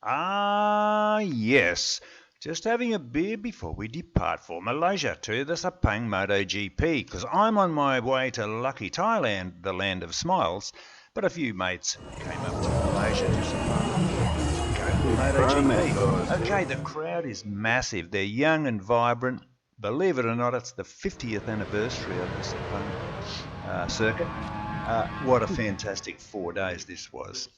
Ah, yes. Just having a beer before we depart for Malaysia to the Sepang MotoGP, because I'm on my way to lucky Thailand, the land of smiles, but a few mates came up to Malaysia to Sepang to go to MotoGP. Okay, the crowd is massive. They're young and vibrant. Believe it or not, it's the 50th anniversary of the Sepang circuit. What a fantastic 4 days this was.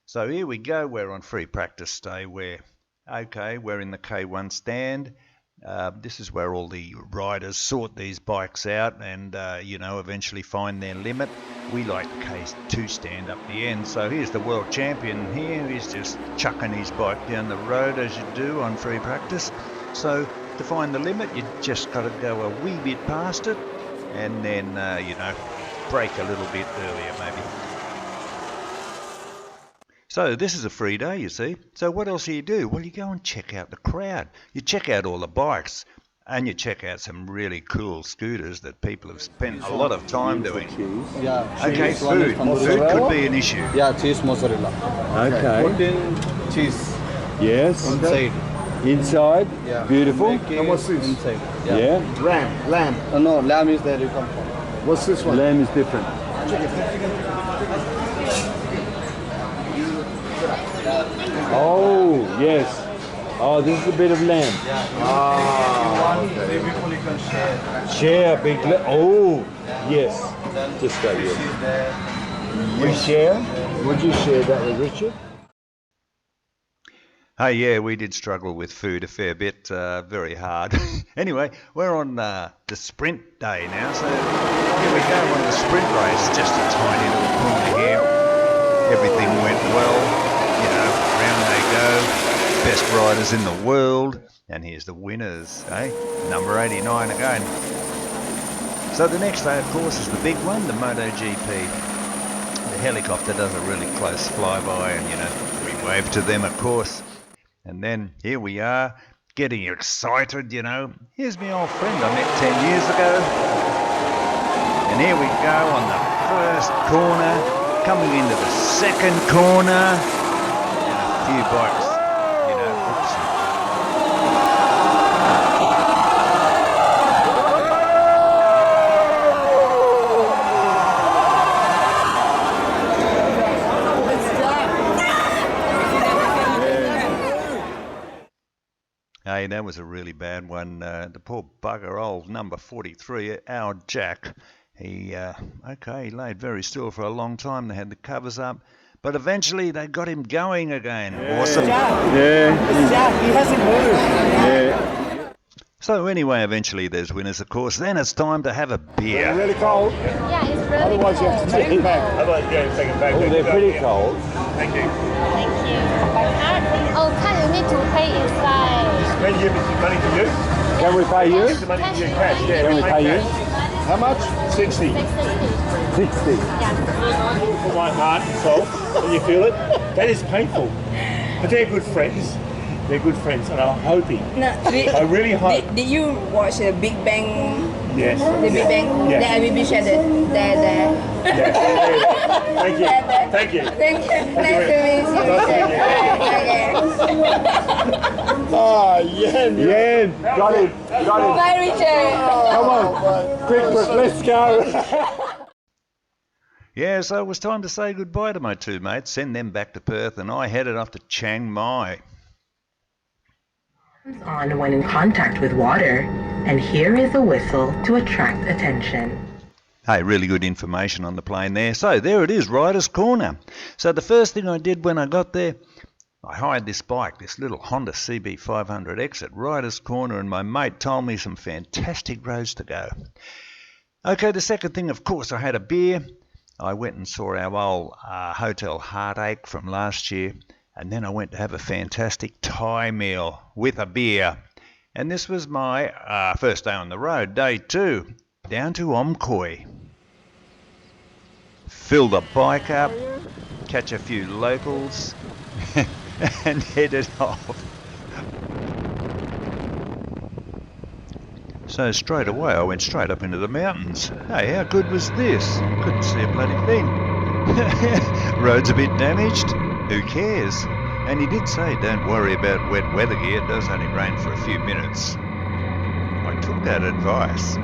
So here we go, we're on free practice day. We're in the K1 stand. This is where all the riders sort these bikes out and, eventually find their limit. We like the K2 stand up the end. So here's the world champion here. He's just chucking his bike down the road as you do on free practice. So to find the limit, you just got to go a wee bit past it and then, brake a little bit earlier maybe. So this is a free day, you see. So what else do you do? Well, you go and check out the crowd. You check out all the bikes and you check out some really cool scooters that people have spent a lot of time doing. Yeah. Okay, food. Food could be an issue. Yeah, cheese mozzarella. Okay. Put in cheese. Yes. Inside. Inside. Yeah. Beautiful. And what's this? Inside. Yeah. Lamb. No, lamb is there you come from. What's this one? Lamb is different. Oh, yes. Oh, this is a bit of lamb. Ah, okay. You can share. Share a big oh, yes. Just go here. We share? Would you share that with Richard? Hey, yeah, we did struggle with food a fair bit, very hard. Anyway, we're on the sprint day now, so here we go on the sprint race, just a tiny little corner here. Everything went well. Round they go, best riders in the world, and here's the winners, number 89 again. So the next day, of course, is the big one, the MotoGP. The helicopter does a really close flyby, and we wave to them, of course. And then here we are, getting excited, Here's my old friend I met 10 years ago. And here we go on the first corner, coming into the second corner. Few bikes, oops. Hey, that was a really bad one. The poor bugger, old number 43, our Jack, he laid very still for a long time. They had the covers up. But eventually they got him going again. Yeah. Awesome. Yeah. Jack, he hasn't moved. Yeah. So anyway, eventually there's winners, of course. Then it's time to have a beer. They're really cold. Yeah, it's really Otherwise you have to take it back. Take it back. Oh, they're pretty cold. Thank you. Thank you. You need to pay inside. When you give money to you? Can we pay you? Give the money to you cash. Yeah, Can we pay you? How much? 60. 60. Yeah. For my heart and soul, when you feel it, that is painful. But they're good friends. They're good friends, and I'm hoping. No, I really hope. Did you watch the Big Bang? Yes. The Big Bang? Yes. The IBB channel. There. Yes. Thank you. There. Thank you. Thank you. Nice to meet you. Okay. Ah, Yen. Yen. Got it. Bye, Richard. Come on. Quick, let's go. Yeah, so it was time to say goodbye to my two mates, send them back to Perth, and I headed off to Chiang Mai. On when in contact with water, and here is a whistle to attract attention. Hey, really good information on the plane there. So there it is, Riders Corner. So the first thing I did when I got there, I hired this bike, this little Honda CB500X at Riders Corner, and my mate told me some fantastic roads to go. Okay, the second thing, of course, I had a beer. I went and saw our old Hotel Heartache from last year, and then I went to have a fantastic Thai meal with a beer. And this was my first day on the road, day 2, down to Omkoi. Fill the bike up, catch a few locals, and headed off. So straight away I went straight up into the mountains. Hey, how good was this? Couldn't see a bloody thing. Road's a bit damaged. Who cares? And he did say don't worry about wet weather gear, it does only rain for a few minutes. I took that advice.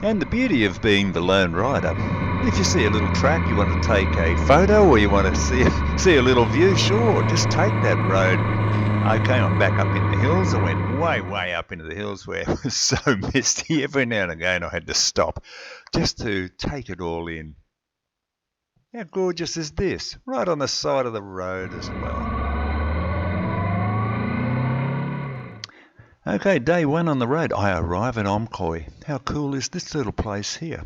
And the beauty of being the lone rider, if you see a little track, you want to take a photo or you want to see a little view, sure, just take that road. Okay, I'm back up in the hills. I went way up into the hills where it was so misty. Every now and again I had to stop just to take it all in. How gorgeous is this? Right on the side of the road as well. Okay, day one on the road. I arrive at Omkoi. How cool is this little place here?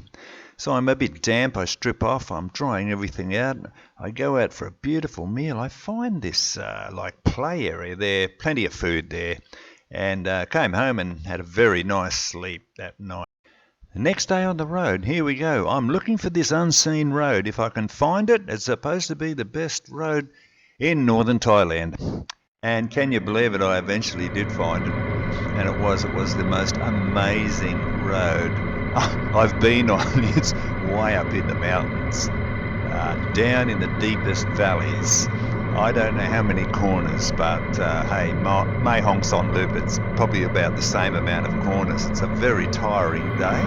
So I'm a bit damp, I strip off, I'm drying everything out. I go out for a beautiful meal. I find this like play area there, plenty of food there. And came home and had a very nice sleep that night. The next day on the road, here we go. I'm looking for this unseen road. If I can find it, it's supposed to be the best road in Northern Thailand. And can you believe it, I eventually did find it. And it was the most amazing road I've been on. It's way up in the mountains, down in the deepest valleys. I don't know how many corners, but hey, Mae Hong Son Loop, it's probably about the same amount of corners. It's a very tiring day.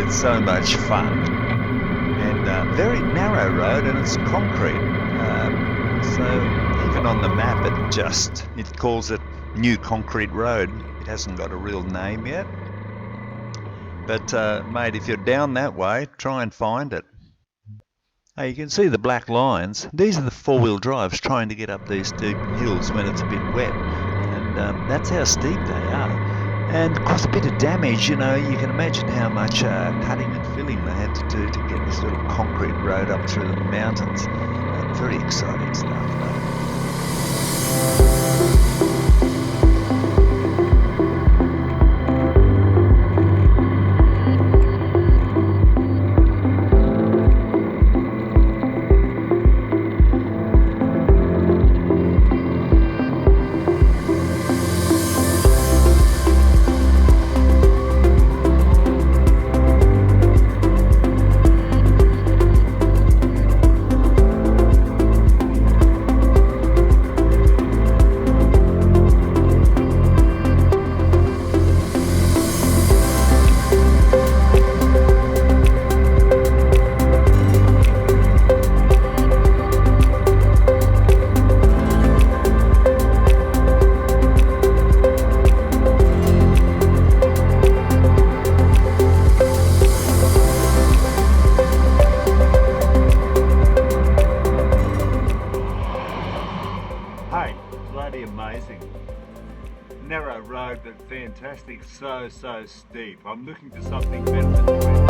It's so much fun. And very narrow road, and it's concrete. So even on the map, it calls it New Concrete Road. It hasn't got a real name yet. But mate, if you're down that way, try and find it. Hey, you can see the black lines. These are the four-wheel drives trying to get up these steep hills when it's a bit wet. And that's how steep they are. And cause a bit of damage, you know, you can imagine how much cutting and filling they had to do to get this little concrete road up through the mountains. Very exciting stuff, though. Amazing. Narrow road, but fantastic. So steep. I'm looking for something better than 20.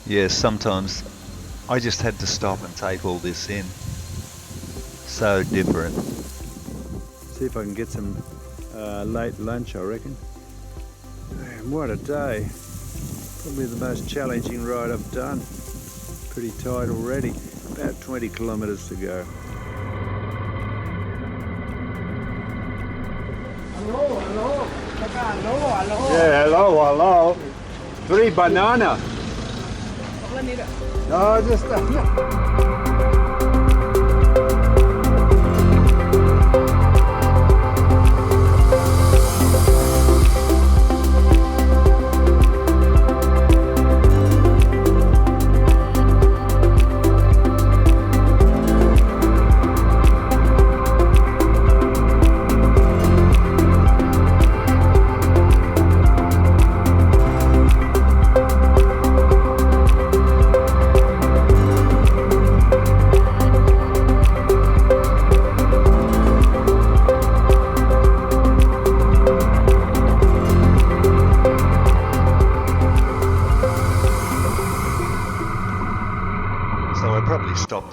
Yes, sometimes I just had to stop and take all this in. So different. See if I can get some late lunch, I reckon. Man, what a day. Probably the most challenging ride I've done. Pretty tired already. About 20 kilometres to go. Yeah, hello. 3 banana. No, just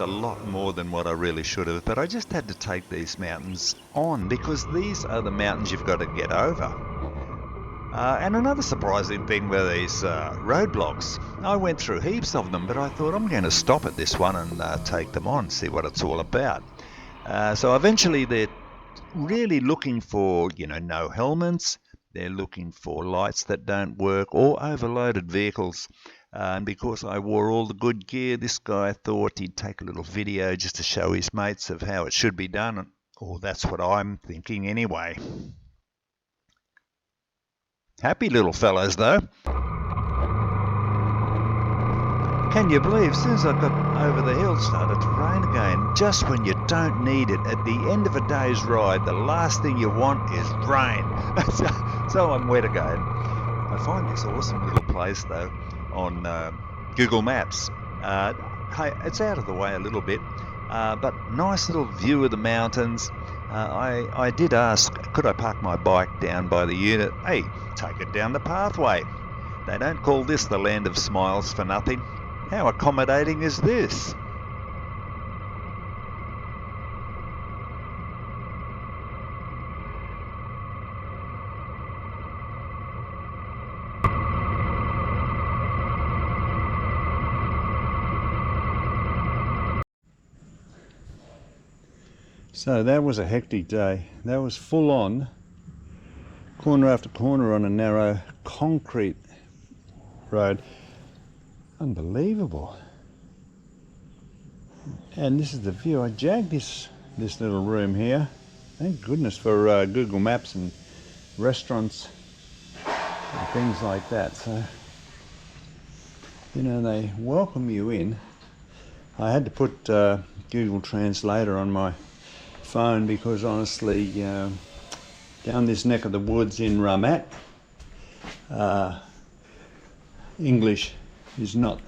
a lot more than what I really should have, but I just had to take these mountains on because these are the mountains you've got to get over. And another surprising thing were these roadblocks. I went through heaps of them, but I thought I'm going to stop at this one and take them on, see what it's all about. So eventually they're really looking for, no helmets. They're looking for lights that don't work or overloaded vehicles. And because I wore all the good gear, this guy thought he'd take a little video just to show his mates of how it should be done. Or that's what I'm thinking anyway. Happy little fellows though. Can you believe, as soon as I got over the hill, it started to rain again. Just when you don't need it. At the end of a day's ride, the last thing you want is rain. So I'm wet again. I find this awesome little place though on Google Maps. Hey, it's out of the way a little bit, but nice little view of the mountains. I did ask, could I park my bike down by the unit? Hey, take it down the pathway. They don't call this the land of smiles for nothing. How accommodating is this? So that was a hectic day. That was full on, corner after corner on a narrow concrete road. Unbelievable. And this is the view. I jagged this little room here. Thank goodness for Google Maps and restaurants and things like that. So, they welcome you in. I had to put Google Translator on my phone because honestly, down this neck of the woods in Ramat, English is not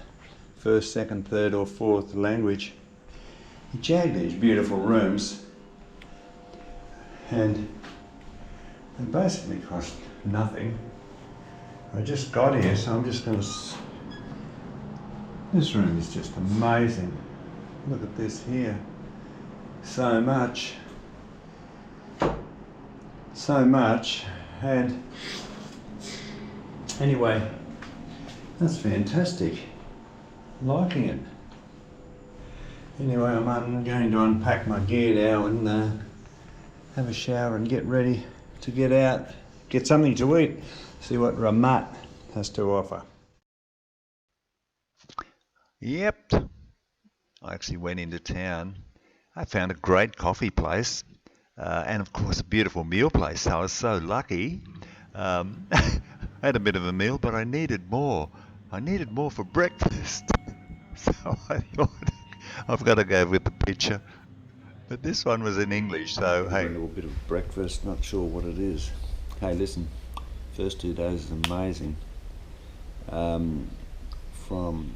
first, second, third or fourth language. He jagged these beautiful rooms and they basically cost nothing. I just got here, so I'm just going to... This room is just amazing. Look at this here. So much, and anyway, that's fantastic. Liking it. Anyway, I'm going to unpack my gear now and have a shower and get ready to get out, get something to eat, see what Ramat has to offer. Yep, I actually went into town. I found a great coffee place and of course a beautiful meal place. I was so lucky. I had a bit of a meal, but I needed more. I needed more for breakfast. So I thought, I've got to go with the picture. But this one was in English, so hey. A little bit of breakfast, not sure what it is. Hey, listen, first 2 days is amazing. From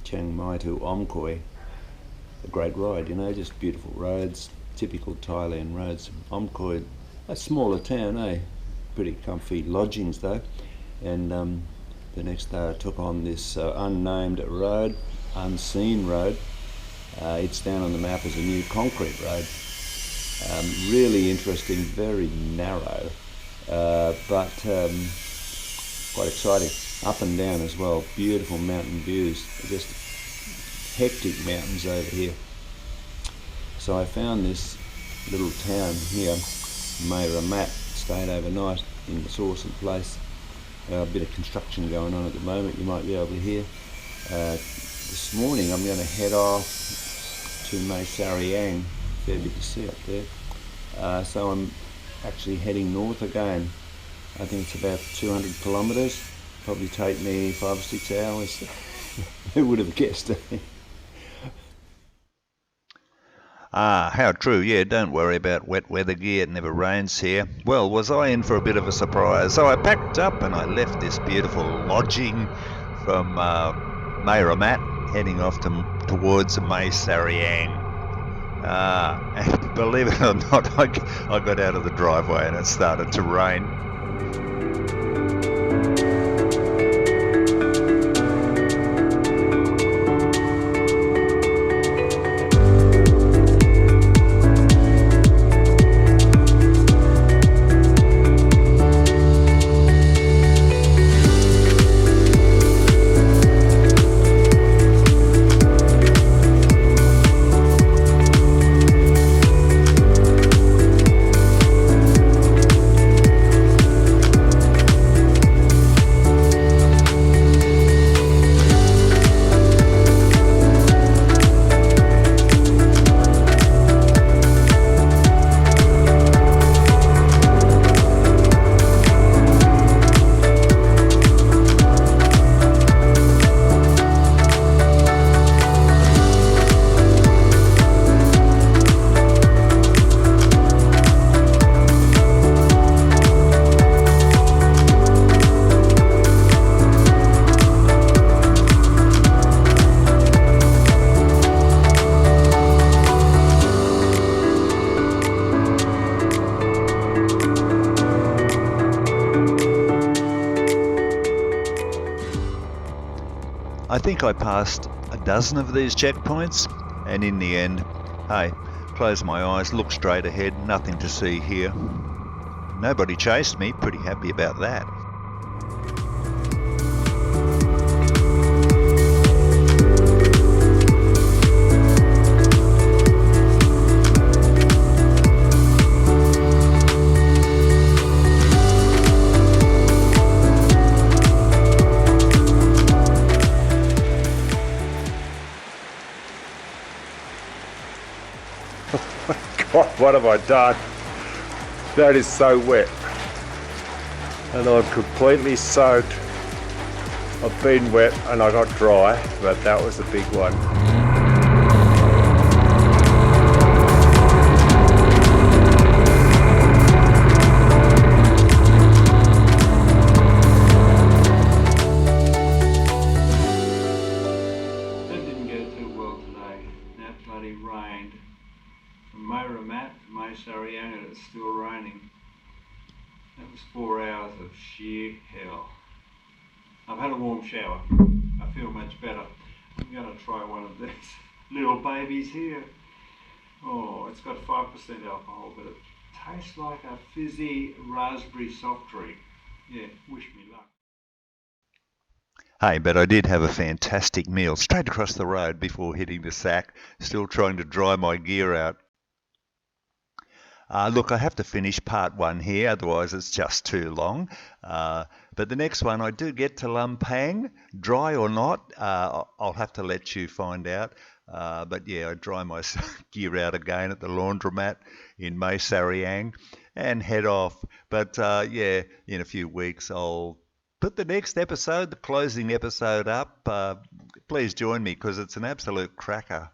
Chiang Mai to Omkhoi. A great ride, just beautiful roads, typical Thailand roads. Omkhoi, a smaller town, pretty comfy lodgings though. And the next day I took on this unnamed road, unseen road. It's down on the map as a new concrete road. Really interesting, very narrow, but quite exciting. Up and down as well, beautiful mountain views, just hectic mountains over here. So I found this little town here, Ramat, stayed overnight in this awesome place. A bit of construction going on at the moment, you might be able to hear. This morning I'm going to head off to Sariang, fair bit to see up there. So I'm actually heading north again. I think it's about 200 kilometres. Probably take me 5 or 6 hours. Who would have guessed it? How true. Yeah, don't worry about wet weather gear. It never rains here. Well, was I in for a bit of a surprise? So I packed up and I left this beautiful lodging from Ramat, heading off towards Sariang. And believe it or not, I got out of the driveway and it started to rain. I think I passed a dozen of these checkpoints, and in the end, hey, close my eyes, look straight ahead, nothing to see here. Nobody chased me, pretty happy about that. God, what have I done? That is so wet. And I'm completely soaked. I've been wet and I got dry, but that was a big one. That didn't go too well today. That bloody rained. From Moramat to Malaysian, and it's still raining. That was 4 hours of sheer hell. I've had a warm shower. I feel much better. I'm going to try one of these little babies here. Oh, it's got 5% alcohol, but it tastes like a fizzy raspberry soft drink. Yeah, wish me luck. Hey, but I did have a fantastic meal straight across the road before hitting the sack, still trying to dry my gear out. Look, I have to finish part one here, otherwise it's just too long. But the next one, I do get to Lumpang, dry or not, I'll have to let you find out. But yeah, I dry my gear out again at the laundromat in Mae Sariang and head off. But yeah, in a few weeks I'll put the next episode, the closing episode up. Please join me because it's an absolute cracker.